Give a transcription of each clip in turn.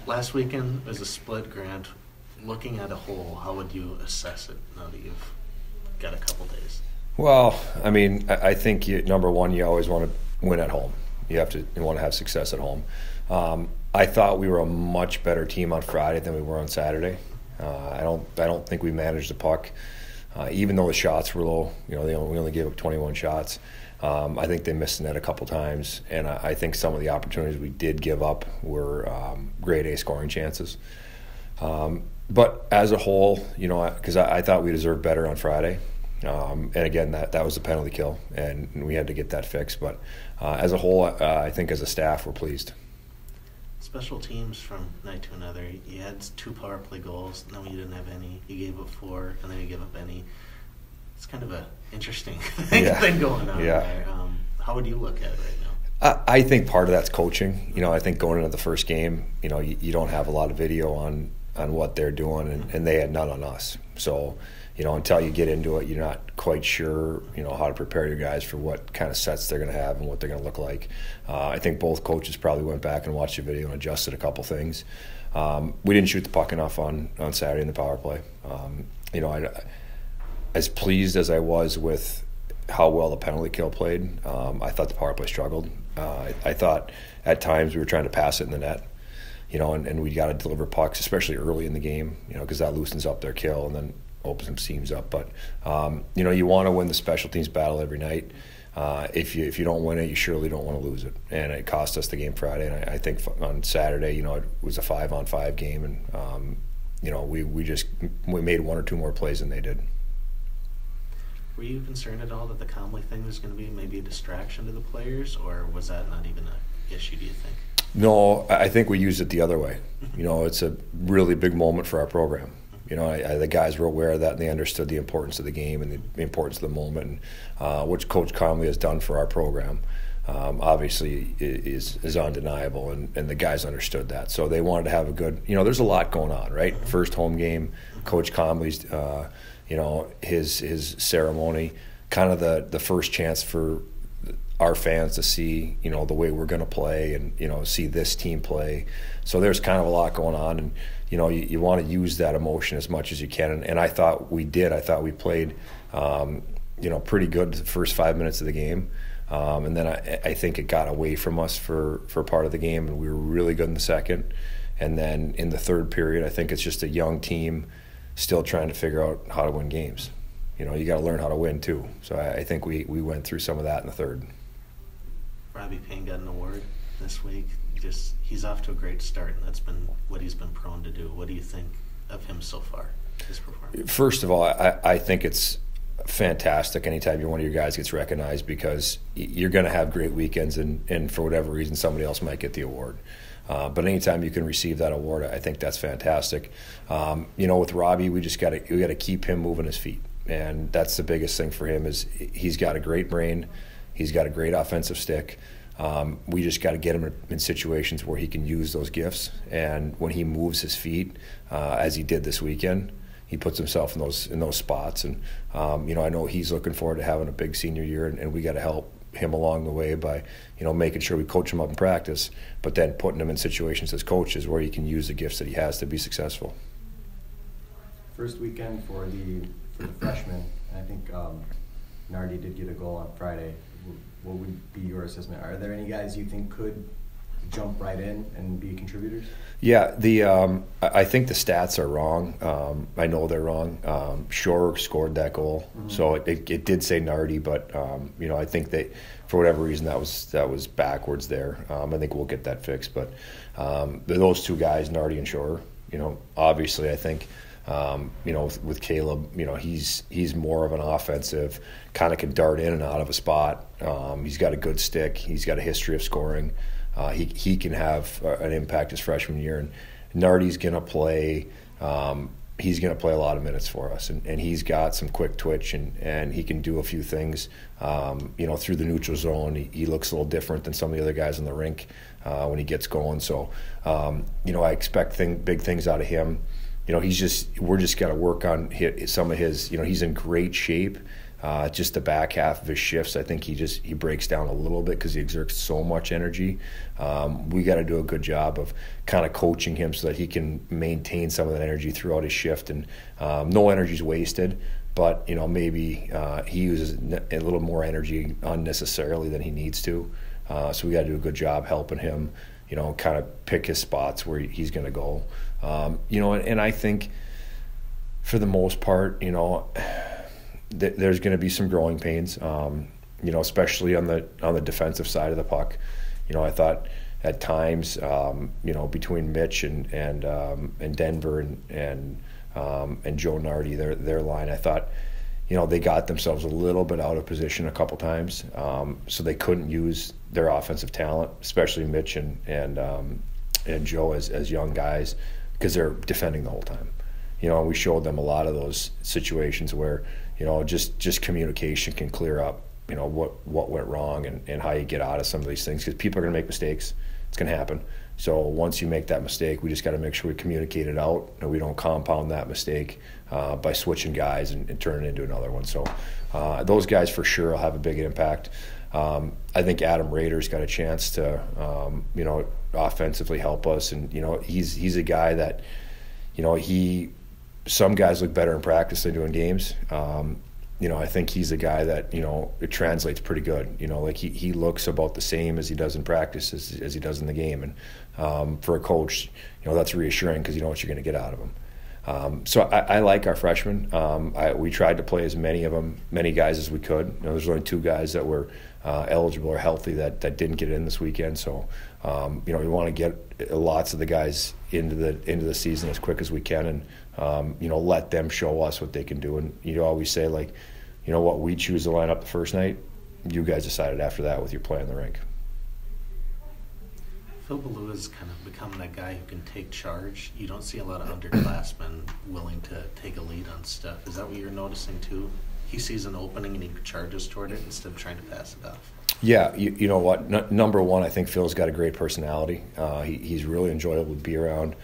Last weekend was a split, Grant. Looking at a whole, how would you assess it now that you've got a couple days? Well, I mean, I think number one, you always want to win at home. You want to have success at home. I thought we were a much better team on Friday than we were on Saturday. I don't think we managed the puck, even though the shots were low. We only gave up 21 shots. I think they missed the net a couple times, and I think some of the opportunities we did give up were grade A scoring chances. But as a whole, because I thought we deserved better on Friday. And again, that was a penalty kill, and we had to get that fixed. But as a whole, I think as a staff, we're pleased. Special teams from night to another. You had 2 power play goals. No, you didn't have any. You gave up 4, and then you gave up any. It's kind of an interesting thing going on there. How would you look at it right now? I think part of that's coaching. I think going into the first game, you don't have a lot of video on what they're doing, and they had none on us. So, until you get into it, you're not quite sure, how to prepare your guys for what kind of sets they're going to have and what they're going to look like. I think both coaches probably went back and watched the video and adjusted a couple things. We didn't shoot the puck enough on Saturday in the power play. As pleased as I was with how well the penalty kill played, I thought the power play struggled. I thought at times we were trying to pass it in the net, and we got to deliver pucks, especially early in the game, because that loosens up their kill and then opens some seams up. But, you want to win the special teams battle every night. If you don't win it, you surely don't want to lose it. And it cost us the game Friday. And I think on Saturday, it was a 5-on-5 game. And, we made 1 or 2 more plays than they did. Were you concerned at all that the Comley thing was going to be maybe a distraction to the players, or was that not even an issue, do you think? No, I think we used it the other way. It's a really big moment for our program. The guys were aware of that, and they understood the importance of the game and the importance of the moment, and which Coach Comley has done for our program. Obviously is undeniable, and the guys understood that. So they wanted to have a good, there's a lot going on, right? First home game, Coach Comley's, his ceremony, kind of the first chance for our fans to see, the way we're going to play and, see this team play. So there's kind of a lot going on, and, you want to use that emotion as much as you can. And I thought we did. I thought we played, pretty good the first 5 minutes of the game. And then I think it got away from us for part of the game, and we were really good in the second. And then in the third period, I think it's just a young team still trying to figure out how to win games. You got to learn how to win too. So I think we went through some of that in the third. Robby Fabbri got an award this week. He's off to a great start, and that's been what he's been prone to do. What do you think of him so far, his performance? First of all, I think it's fantastic anytime one of your guys gets recognized, because you're going to have great weekends, and for whatever reason somebody else might get the award. But anytime you can receive that award, I think that's fantastic. With Robby, we got to keep him moving his feet, and that's the biggest thing for him. Is he's got a great brain, he's got a great offensive stick. We just got to get him in situations where he can use those gifts, and when he moves his feet, as he did this weekend, he puts himself in those spots. And I know he's looking forward to having a big senior year, and we got to help him along the way by making sure we coach him up in practice, but then putting him in situations as coaches where he can use the gifts that he has to be successful. First weekend for the freshmen, and I think Nardi did get a goal on Friday. What would be your assessment? Are there any guys you think could jump right in and be contributors? Yeah, I think the stats are wrong. I know they're wrong. Shore scored that goal, so it did say Nardi, but I think they, for whatever reason, that was backwards there. I think we'll get that fixed. But those 2 guys, Nardi and Shore, obviously I think. With Caleb, he's more of an offensive, kind of can dart in and out of a spot. He's got a good stick. He's got a history of scoring. He can have an impact his freshman year. And Nardi's going to play. He's going to play a lot of minutes for us, and he's got some quick twitch, and he can do a few things. Through the neutral zone, he looks a little different than some of the other guys in the rink when he gets going. So, I expect big things out of him. We're just got to work on some of his. He's in great shape. Just the back half of his shifts, I think he breaks down a little bit because he exerts so much energy. We got to do a good job of kind of coaching him so that he can maintain some of that energy throughout his shift, and no energy is wasted. But maybe he uses a little more energy unnecessarily than he needs to. So we got to do a good job helping him, kind of pick his spots where he's going to go. And I think for the most part, there's going to be some growing pains, especially on the defensive side of the puck. I thought at times, between Mitch and Denver and Joe Nardi, their line, I thought, they got themselves a little bit out of position a couple times, so they couldn't use their offensive talent, especially Mitch and Joe as young guys, because they're defending the whole time. We showed them a lot of those situations where, just communication can clear up, what went wrong and how you get out of some of these things, because people are going to make mistakes. It's going to happen. So once you make that mistake, we just got to make sure we communicate it out and we don't compound that mistake by switching guys and turn it into another one. So those guys for sure will have a big impact. I think Adam Rader's got a chance to, offensively help us. And, he's a guy that, some guys look better in practice than do in games. I think he's a guy that, it translates pretty good. He looks about the same as he does in practice as he does in the game. And for a coach, that's reassuring because you know what you're going to get out of him. So I like our freshmen. We tried to play as many guys as we could. There's only 2 guys that were eligible or healthy that didn't get in this weekend. So, we want to get lots of the guys into the season as quick as we can, and let them show us what they can do. And you always say, what, we choose to line up the first night. You guys decided after that with your play in the rink. Phil Ballou is kind of becoming that guy who can take charge. You don't see a lot of underclassmen willing to take a lead on stuff. Is that what you're noticing too? He sees an opening and he charges toward it instead of trying to pass it off. Yeah, you know what? Number one, I think Phil's got a great personality. He's really enjoyable to be around.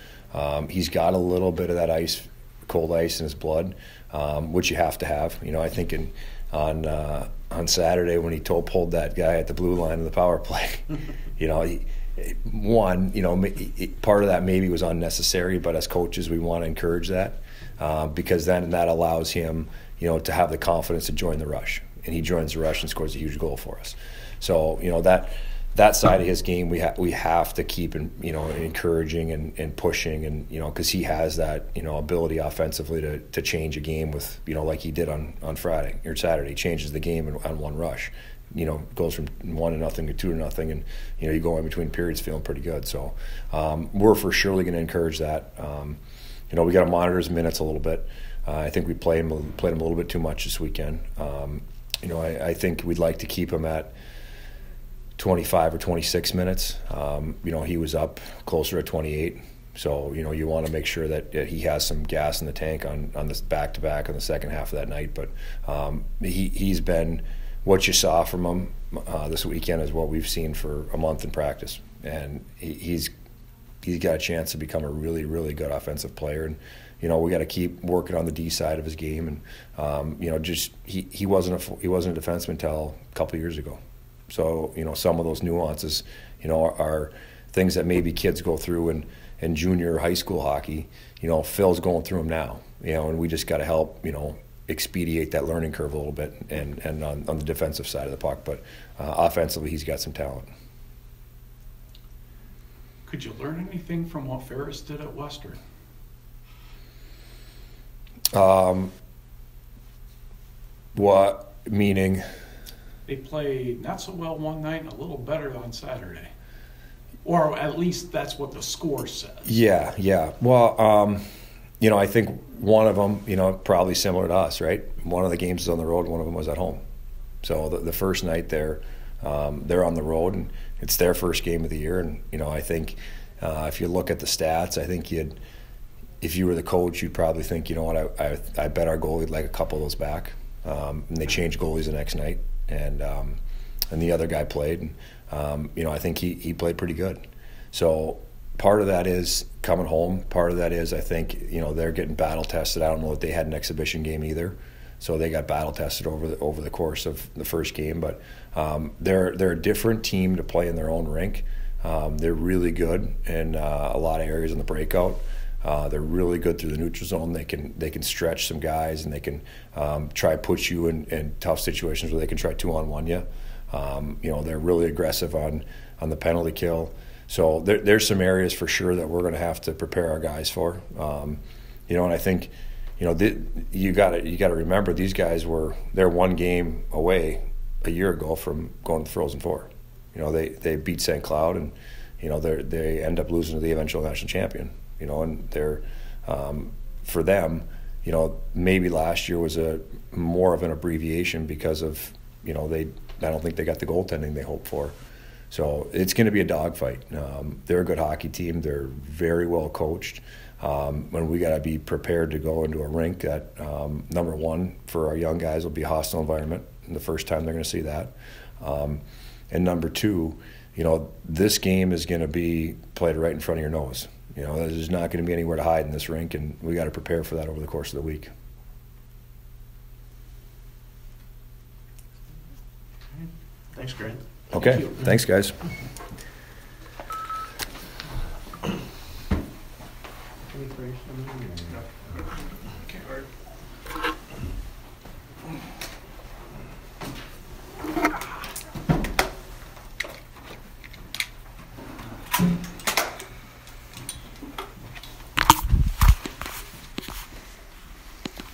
He's got a little bit of that cold ice in his blood, which you have to have. I think on Saturday when he pulled that guy at the blue line in the power play, part of that maybe was unnecessary, but as coaches we want to encourage that because then that allows him, to have the confidence to join the rush, and he joins the rush and scores a huge goal for us. So that side of his game we have to keep encouraging and pushing, and because he has that ability offensively to change a game with like he did on Friday or Saturday. He changes the game on one rush. Goes from 1-0 to 2-0, and you go in between periods feeling pretty good. So we're for surely going to encourage that. We got to monitor his minutes a little bit. I think we played him a little bit too much this weekend. I think we'd like to keep him at 25 or 26 minutes. He was up closer to 28. So, you want to make sure that he has some gas in the tank on this back-to-back on the second half of that night. But he's been – what you saw from him this weekend is what we've seen for a month in practice. And he's got a chance to become a really, really good offensive player. And, we got to keep working on the D side of his game. And, he wasn't a defenseman until a couple of years ago. So, some of those nuances, are things that maybe kids go through in junior or high school hockey. Phil's going through them now, and we just got to help, expedite that learning curve a little bit and on the defensive side of the puck. But offensively, he's got some talent. Could you learn anything from what Ferris did at Western? What, meaning? They played not so well one night and a little better on Saturday. Or at least that's what the score says. Yeah. Well, I think one of them, probably similar to us, right? One of the games was on the road, one of them was at home. So the first night they're on the road, and it's their first game of the year. And, I think if you look at the stats, I think if you were the coach, you'd probably think, I bet our goalie like a couple of those back. And they changed goalies the next night, and the other guy played. And, I think he played pretty good. So part of that is coming home. Part of that is I think, they're getting battle tested. I don't know if they had an exhibition game either. So they got battle tested over the course of the first game. But they're a different team to play in their own rink. They're really good in a lot of areas in the breakout. They're really good through the neutral zone. They can stretch some guys, and they can try to put you in tough situations where they can try 2-on-1 you. They're really aggressive on the penalty kill. So there's some areas for sure that we're going to have to prepare our guys for. And I think you got to remember these guys they're one game away a year ago from going to the Frozen Four. They beat St. Cloud, and they end up losing to the eventual national champion. And they're for them, maybe last year was more of an abbreviation because of I don't think they got the goaltending they hoped for. So it's going to be a dogfight. They're a good hockey team. They're very well coached. And we got to be prepared to go into a rink that, number one, for our young guys will be a hostile environment. And the first time they're going to see that. And number two, this game is going to be played right in front of your nose. There's not going to be anywhere to hide in this rink, and we got to prepare for that over the course of the week. Thanks, Grant. Okay, thanks, guys.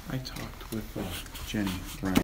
I talked with Jenny Ryan.